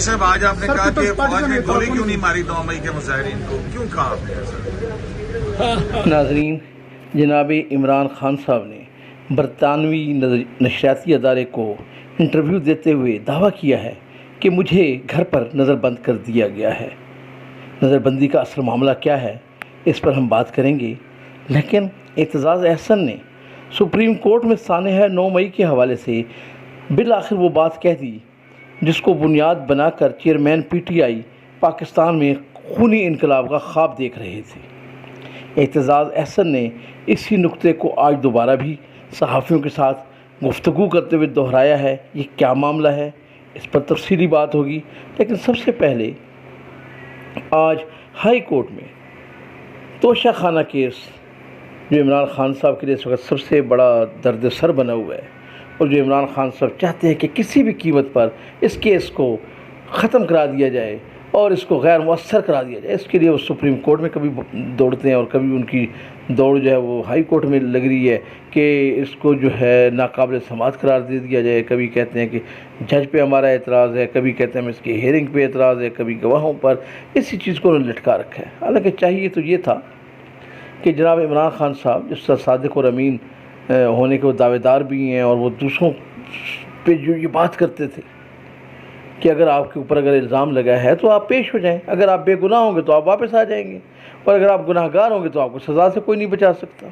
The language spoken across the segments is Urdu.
صاحب آج آپ نے کہا کہ فوج نے گولی کیوں نہیں ماری 9 مئی کے مظاہرین کو، کیوں کہا آپ نے ایسا؟ ناظرین، جناب عمران خان صاحب نے برطانوی نشریاتی ادارے کو انٹرویو دیتے ہوئے دعویٰ کیا ہے کہ مجھے گھر پر نظر بند کر دیا گیا ہے۔ نظر بندی کا اصل معاملہ کیا ہے اس پر ہم بات کریں گے، لیکن اعتزاز احسن نے سپریم کورٹ میں سانحہ 9 مئی کے حوالے سے بالآخر وہ بات کہہ دی جس کو بنیاد بنا کر chairman P T I Pakistan میں خونی انقلاب کا خواب دیکھ رہے تھے۔ اعتزاز احسن نے اسی نقطے کو آج دوبارہ بھی صحافیوں کے ساتھ گفتگو کرتے ہوئے دہرایا ہے۔ یہ کیا معاملہ ہے، اس پر تفصیلی بات ہوگی، لیکن سب سے پہلے آج ہائی کورٹ میں توشہ خانہ کیس جو عمران خان صاحب کے لیے اس وقت سب سے بڑا درد سر بنا ہوا ہے، اور جو عمران خان صاحب چاہتے ہیں کہ کسی بھی قیمت پر اس کیس کو ختم کرا دیا جائے اور اس کو غیر مؤثر کرا دیا جائے، اس کے لیے وہ سپریم کورٹ میں کبھی دوڑتے ہیں اور کبھی ان کی دوڑ جو ہے وہ ہائی کورٹ میں لگ رہی ہے کہ اس کو جو ہے ناقابل سماعت قرار دے دیا جائے۔ کبھی کہتے ہیں کہ جج پہ ہمارا اعتراض ہے، کبھی کہتے ہیں اس کی ہیئرنگ پہ اعتراض ہے، کبھی گواہوں پر، اسی چیز کو انہوں نے لٹکا رکھا ہے۔ حالانکہ چاہیے تو یہ تھا کہ جناب عمران خان صاحب جس طرح صادق اور امین ہونے کے وہ دعوے دار بھی ہیں، اور وہ دوسروں پہ جو یہ بات کرتے تھے کہ اگر آپ کے اوپر اگر الزام لگا ہے تو آپ پیش ہو جائیں، اگر آپ بے گناہ ہوں گے تو آپ واپس آ جائیں گے، اور اگر آپ گناہ گار ہوں گے تو آپ کو سزا سے کوئی نہیں بچا سکتا۔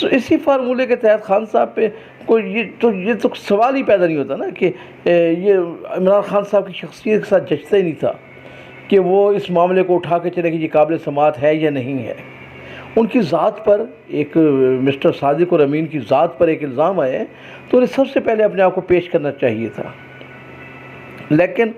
تو اسی فارمولے کے تحت خان صاحب پہ کوئی یہ تو سوال ہی پیدا نہیں ہوتا نا کہ یہ عمران خان صاحب کی شخصیت کے ساتھ جچتا ہی نہیں تھا کہ وہ اس معاملے کو اٹھا کے چلے کہ یہ قابل سماعت ہے یا نہیں ہے۔ ان کی ذات پر ایک مسٹر صادق اور امین کی ذات پر ایک الزام آئے تو انہیں سب سے پہلے اپنے آپ کو پیش کرنا چاہیے تھا، لیکن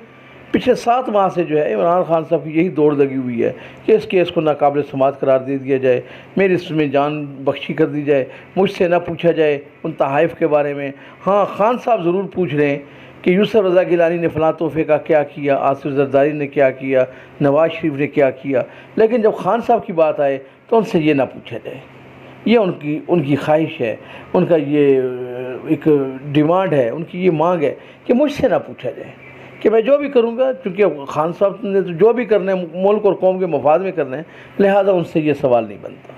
پچھلے 7 ماہ سے جو ہے عمران خان صاحب کی یہی دوڑ لگی ہوئی ہے کہ اس کیس کو ناقابل سماعت قرار دے دیا جائے، میری اس میں جان بخشی کر دی جائے، مجھ سے نہ پوچھا جائے ان تحائف کے بارے میں۔ ہاں، خان صاحب ضرور پوچھ رہے ہیں کہ یوسف رضا گیلانی نے فلاں تحفے کا کیا کیا، آصف زرداری نے کیا کیا، نواز شریف نے کیا کیا، لیکن جب خان صاحب کی بات آئے تو ان سے یہ نہ پوچھا جائے۔ یہ ان کی خواہش ہے، ان کا یہ ایک ڈیمانڈ ہے، ان کی یہ مانگ ہے کہ مجھ سے نہ پوچھا جائے کہ میں جو بھی کروں گا، چونکہ خان صاحب نے جو بھی کرنا ہے ملک اور قوم کے مفاد میں کرنا ہے، لہذا ان سے یہ سوال نہیں بنتا۔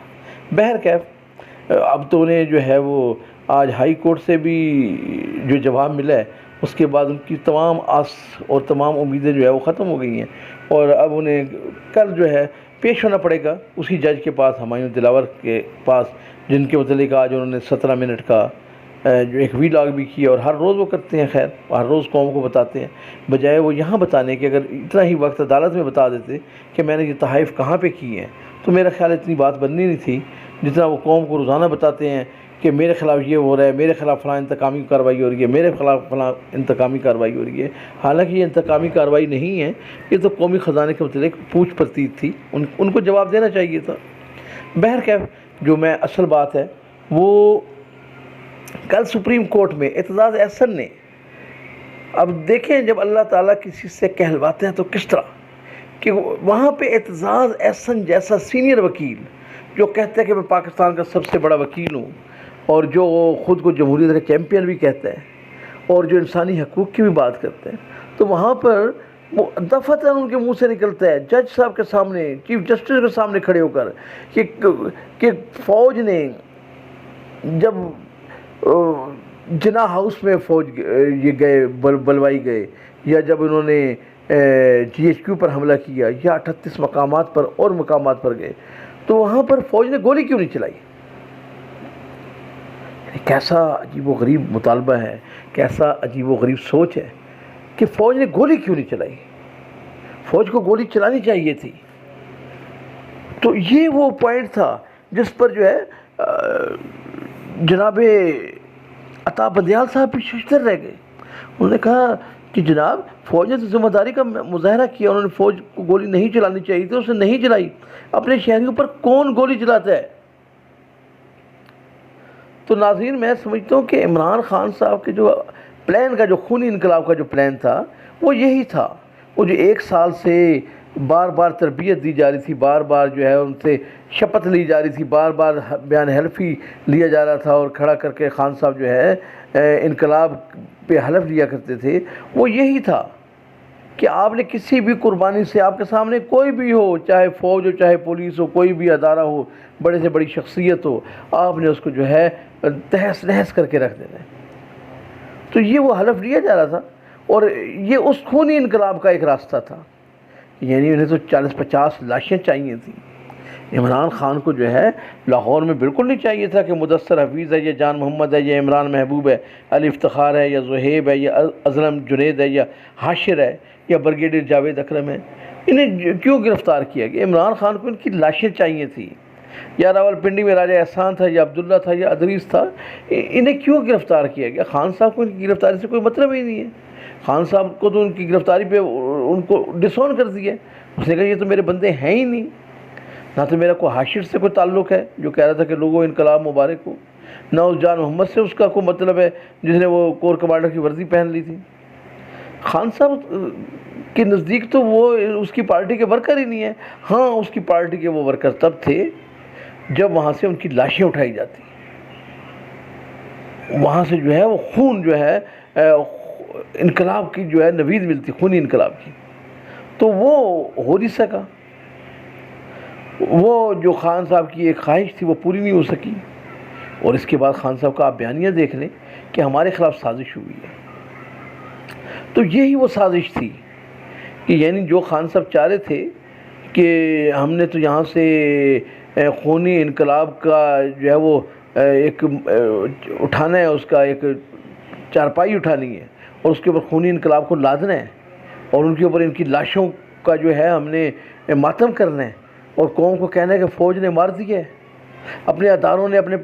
بہرکیف اب تو انہیں جو ہے وہ آج ہائی کورٹ سے بھی جو جواب ملا ہے اس کے بعد ان کی تمام آس اور تمام امیدیں جو ہے وہ ختم ہو گئی ہیں، اور اب انہیں کل جو ہے پیش ہونا پڑے گا اسی جج کے پاس، ہمایوں دلاور کے پاس، جن کے متعلق آج انہوں نے 17 منٹ کا جو ایک وی لاگ بھی کیا، اور ہر روز وہ کرتے ہیں، خیر ہر روز قوم کو بتاتے ہیں، بجائے وہ یہاں بتانے کہ اگر اتنا ہی وقت عدالت میں بتا دیتے کہ میں نے یہ تحائف کہاں پہ کی ہیں تو میرا خیال اتنی بات بننی نہیں تھی جتنا وہ قوم کو روزانہ بتاتے ہیں کہ میرے خلاف یہ ہو رہا ہے، میرے خلاف فلاں انتقامی کارروائی ہو رہی ہے، میرے خلاف فلاں انتقامی کارروائی ہو رہی ہے۔ حالانکہ یہ انتقامی کارروائی نہیں ہے، یہ تو قومی خزانے کے متعلق پوچھ پرتیت تھی، ان کو جواب دینا چاہیے تھا۔ بہرکیف جو میں اصل بات ہے وہ کل سپریم کورٹ میں اعتزاز احسن نے، اب دیکھیں جب اللہ تعالیٰ کسی سے کہلواتے ہیں تو کس طرح کہ وہاں پہ اعتزاز احسن جیسا سینئر وکیل جو کہتا ہے کہ میں پاکستان کا سب سے بڑا وکیل ہوں، اور جو خود کو جمہوریت کا چیمپئن بھی کہتا ہے، اور جو انسانی حقوق کی بھی بات کرتے ہیں، تو وہاں پر وہ دفعتاً ان کے منہ سے نکلتا ہے جج صاحب کے سامنے، چیف جسٹس کے سامنے کھڑے ہو کر کہ فوج نے جب جناح ہاؤس میں فوج یہ گئے بلوائی گئے، یا جب انہوں نے جی ایچ کیو پر حملہ کیا، یا 38 مقامات پر اور مقامات پر گئے، تو وہاں پر فوج نے گولی کیوں نہیں چلائی؟ کیسا عجیب و غریب مطالبہ ہے، کیسا عجیب و غریب سوچ ہے کہ فوج نے گولی کیوں نہیں چلائی؟ فوج کو گولی چلانی چاہیے تھی۔ تو یہ وہ پوائنٹ تھا جس پر جو ہے جناب عطا بندیال صاحب بھی ششدر رہ گئے۔ انہوں نے کہا کہ جناب فوج نے تو ذمہ داری کا مظاہرہ کیا، انہوں نے فوج کو گولی نہیں چلانی چاہیے تھی، اس نے نہیں چلائی۔ اپنے شہریوں پر کون گولی چلاتا ہے؟ تو ناظرین، میں سمجھتا ہوں کہ عمران خان صاحب کے جو پلان کا، جو خونی انقلاب کا جو پلان تھا وہ یہی تھا۔ وہ جو 1 سال سے بار بار تربیت دی جا رہی تھی، بار بار جو ہے ان سے شپت لی جا رہی تھی، بار بار بیان حلفی لیا جا رہا تھا، اور کھڑا کر کے خان صاحب جو ہے انقلاب پہ حلف لیا کرتے تھے، وہ یہی تھا کہ آپ نے کسی بھی قربانی سے، آپ کے سامنے کوئی بھی ہو، چاہے فوج ہو چاہے پولیس ہو، کوئی بھی ادارہ ہو، بڑے سے بڑی شخصیت ہو، آپ نے اس کو جو ہے تہس نہس کر کے رکھ دینا ہے۔ تو یہ وہ حلف لیا جا رہا تھا، اور یہ اس خونی انقلاب کا ایک راستہ تھا۔ یعنی انہیں تو 40-50 لاشیں چاہیے تھیں۔ عمران خان کو جو ہے لاہور میں بالکل نہیں چاہیے تھا کہ مدثر حفیظ ہے یا جان محمد ہے یا عمران محبوب ہے، علی افتخار ہے یا زہیب ہے یا ازلم جنید ہے یا حاشر ہے یا بریگیڈیئر جاوید اکرم ہے۔ انہیں کیوں گرفتار کیا گیا؟ عمران خان کو ان کی لاشیں چاہیے تھیں، یا راولپنڈی میں راجہ احسان تھا یا عبداللہ تھا یا ادریس تھا، انہیں کیوں گرفتار کیا گیا؟ خان صاحب کو ان کی گرفتاری سے کوئی مطلب ہی نہیں ہے۔ خان صاحب کو تو ان کی گرفتاری پہ ان کو ڈسون کر دیا۔ اس نے کہا یہ تو میرے بندے ہیں ہی نہیں، نہ تو میرا کوئی حاشر سے کوئی تعلق ہے جو کہہ رہا تھا کہ لوگوں انقلاب مبارک ہو، نہ اس جان محمد سے اس کا کوئی مطلب ہے جس نے وہ کور کمانڈر کی وردی پہن لی تھی۔ خان صاحب کے نزدیک تو وہ اس کی پارٹی کے ورکر ہی نہیں ہے۔ ہاں، اس کی پارٹی کے وہ ورکر تب تھے جب وہاں سے ان کی لاشیں اٹھائی جاتی، وہاں سے جو ہے وہ خون جو ہے انقلاب کی جو ہے نوید ملتی، خونی انقلاب کی، تو وہ ہو نہیں سکا۔ وہ جو خان صاحب کی ایک خواہش تھی وہ پوری نہیں ہو سکی۔ اور اس کے بعد خان صاحب کا آپ بیانیہ دیکھ لیں کہ ہمارے خلاف سازش ہوئی ہے۔ تو یہی وہ سازش تھی کہ یعنی جو خان صاحب چاہ رہے تھے کہ ہم نے تو یہاں سے خونی انقلاب کا جو ہے وہ ایک اٹھانا ہے، اس کا ایک چارپائی اٹھانی ہے اور اس کے اوپر خونی انقلاب کو لادنا ہے، اور ان کے اوپر ان کی لاشوں کا جو ہے ہم نے ماتم کرنا ہے، اور قوم کو کہنا ہے کہ فوج نے مار دیا ہے، اپنے اداروں نے اپنے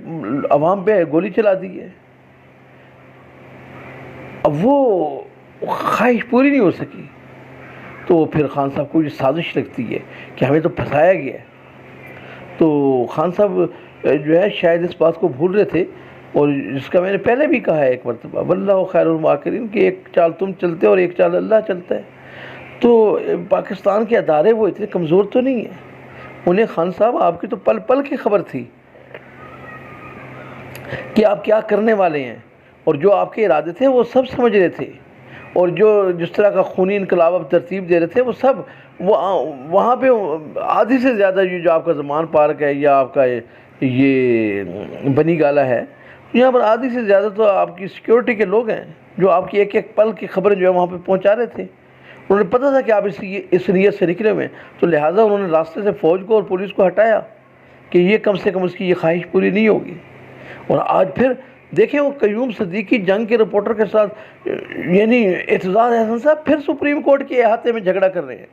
عوام پہ گولی چلا دی ہے۔ اب وہ خواہش پوری نہیں ہو سکی، تو پھر خان صاحب کو یہ سازش لگتی ہے کہ ہمیں تو پھنسایا گیا ہے۔ تو خان صاحب جو ہے شاید اس بات کو بھول رہے تھے، اور جس کا میں نے پہلے بھی کہا ہے ایک مرتبہ، واللہ خیر الماکرین، کہ ایک چال تم چلتے اور ایک چال اللہ چلتا ہے۔ تو پاکستان کے ادارے وہ اتنے کمزور تو نہیں ہیں، انہیں خان صاحب آپ کی تو پل پل کی خبر تھی کہ آپ کیا کرنے والے ہیں، اور جو آپ کے ارادے تھے وہ سب سمجھ رہے تھے، اور جو جس طرح کا خونی انقلاب اب ترتیب دے رہے تھے وہ سب وہاں پہ آدھی سے زیادہ جو آپ کا زمان پارک ہے یا آپ کا یہ بنی گالا ہے، یہاں پر آدھی سے زیادہ تو آپ کی سیکیورٹی کے لوگ ہیں جو آپ کی ایک ایک پل کی خبریں جو ہے وہاں پہ پہنچا رہے تھے۔ انہوں نے پتہ تھا کہ آپ اس نیت سے نکلے ہوئے، تو لہٰذا انہوں نے راستے سے فوج کو اور پولیس کو ہٹایا کہ یہ کم سے کم اس کی یہ خواہش پوری نہیں ہوگی۔ اور آج پھر دیکھیں وہ قیوم صدیقی جنگ کے رپورٹر کے ساتھ یعنی اعتزاز احسن صاحب پھر سپریم کورٹ کے احاطے میں جھگڑا کر رہے ہیں،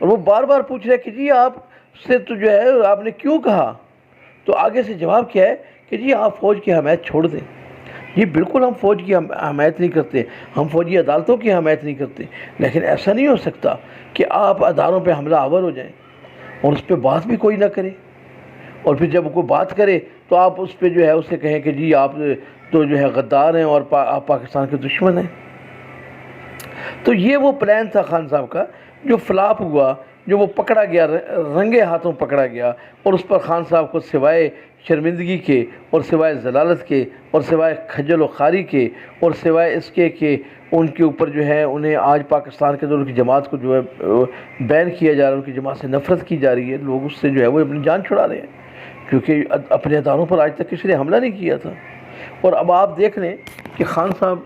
اور وہ بار بار پوچھ رہے ہیں کہ جی آپ سے تو جو ہے آپ نے کیوں کہا؟ تو آگے سے جواب کیا ہے کہ جی آپ فوج کی حمایت چھوڑ دیں۔ یہ بالکل ہم فوج کی حمایت نہیں کرتے، ہم فوجی عدالتوں کی حمایت نہیں کرتے، لیکن ایسا نہیں ہو سکتا کہ آپ اداروں پہ حملہ آور ہو جائیں اور اس پہ بات بھی کوئی نہ کرے، اور پھر جب کوئی بات کرے تو آپ اس پہ جو ہے اسے کہیں کہ جی آپ تو جو ہے غدار ہیں اور آپ پاکستان کے دشمن ہیں۔ تو یہ وہ پلان تھا خان صاحب کا جو فلاپ ہوا، جو وہ پکڑا گیا، رنگے ہاتھوں پکڑا گیا، اور اس پر خان صاحب کو سوائے شرمندگی کے اور سوائے ضلالت کے اور سوائے خجل و خواری کے اور سوائے اس کے کہ ان کے اوپر جو ہے انہیں آج پاکستان کے اندر ان کی جماعت کو جو ہے بین کیا جا رہا ہے، ان کی جماعت سے نفرت کی جا رہی ہے، لوگ اس سے جو ہے وہ اپنی جان چھڑا رہے ہیں کیونکہ اپنے اداروں پر آج تک کسی نے حملہ نہیں کیا تھا۔ اور اب آپ دیکھ لیں کہ خان صاحب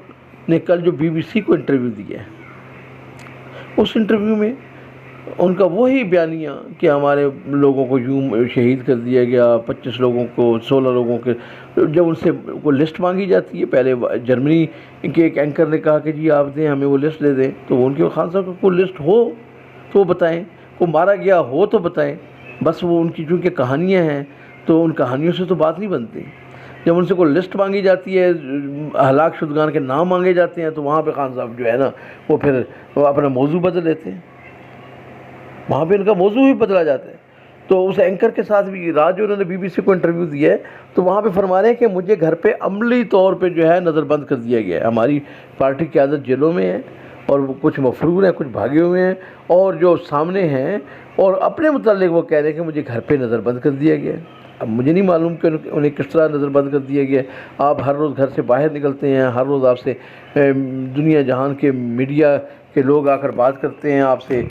نے کل جو BBC کو انٹرویو دیا ہے، اس انٹرویو میں ان کا وہی بیانیہ کہ ہمارے لوگوں کو یوں شہید کر دیا گیا، 25 لوگوں کو، 16 لوگوں کے، جب ان سے کوئی لسٹ مانگی جاتی ہے، پہلے جرمنی کے ایک اینکر نے کہا کہ جی آپ دیں ہمیں وہ لسٹ دے دیں، تو ان کے خان صاحب کو کوئی لسٹ ہو تو وہ بتائیں، کوئی مارا گیا ہو تو بتائیں، بس وہ ان کی چونکہ کہانیاں ہیں تو ان کہانیوں سے تو بات نہیں بنتی۔ جب ان سے کوئی لسٹ مانگی جاتی ہے، ہلاک شدگان کے نام مانگے جاتے ہیں، تو وہاں پہ خان صاحب جو ہے نا وہ پھر اپنا موضوع بدل لیتے ہیں، وہاں پہ ان کا موضوع ہی بدلا جاتا ہے۔ تو اس اینکر کے ساتھ بھی رات جو انہوں نے BBC کو انٹرویو دیا ہے تو وہاں پہ فرما رہے ہیں کہ مجھے گھر پہ عملی طور پہ جو ہے نظر بند کر دیا گیا ہے، ہماری پارٹی قیادت جیلوں میں ہے اور وہ کچھ مفرور ہیں، کچھ بھاگے ہوئے ہیں، اور جو سامنے ہیں اور اپنے متعلق وہ کہہ رہے ہیں کہ مجھے گھر پہ نظر بند کر دیا گیا ہے۔ اب مجھے نہیں معلوم کہ انہیں کس طرح نظر بند کر دیا گیا ہے۔ آپ ہر روز گھر سے باہر نکلتے ہیں، ہر روز آپ سے دنیا جہان کے میڈیا کے لوگ آ کر بات کرتے ہیں، آپ سے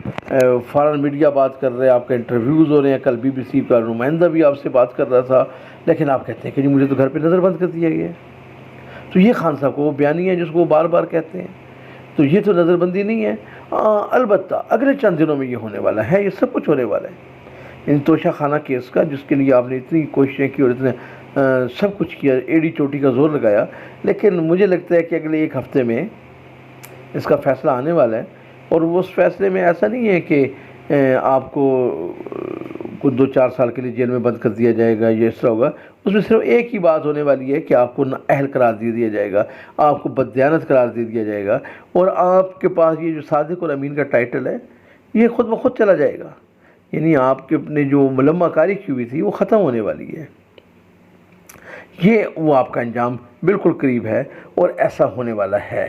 فارن میڈیا بات کر رہے ہیں، آپ کا انٹرویوز ہو رہے ہیں، کل BBC کا نمائندہ بھی آپ سے بات کر رہا تھا، لیکن آپ کہتے ہیں کہ جی مجھے تو گھر پہ نظر بند کر دیا گیا ہے۔ تو یہ خان صاحب کو وہ بیانی ہے جس کو وہ بار بار کہتے ہیں، تو یہ تو نظر بندی نہیں ہے۔ البتہ اگلے چند دنوں میں یہ ہونے والا ہے، یہ سب کچھ ہونے والا ہے ان توشہ خانہ کیس کا، جس کے لیے آپ نے اتنی کوششیں کی اور اتنے سب کچھ کیا، ایڑی چوٹی کا زور لگایا، لیکن مجھے لگتا ہے کہ اگلے ایک ہفتے میں اس کا فیصلہ آنے والا ہے، اور اس فیصلے میں ایسا نہیں ہے کہ آپ کو کچھ 2-4 سال کے لیے جیل میں بند کر دیا جائے گا، یہ اس طرح ہوگا۔ اس میں صرف ایک ہی بات ہونے والی ہے کہ آپ کو نااہل قرار دے دیا جائے گا، آپ کو بددیانت قرار دے دیا جائے گا، اور آپ کے پاس یہ جو صادق اور امین کا ٹائٹل ہے یہ خود بخود چلا جائے گا، یعنی آپ کے اپنے جو ملمہ کاری کی ہوئی تھی وہ ختم ہونے والی ہے۔ یہ وہ آپ کا انجام بالکل قریب ہے اور ایسا ہونے والا ہے۔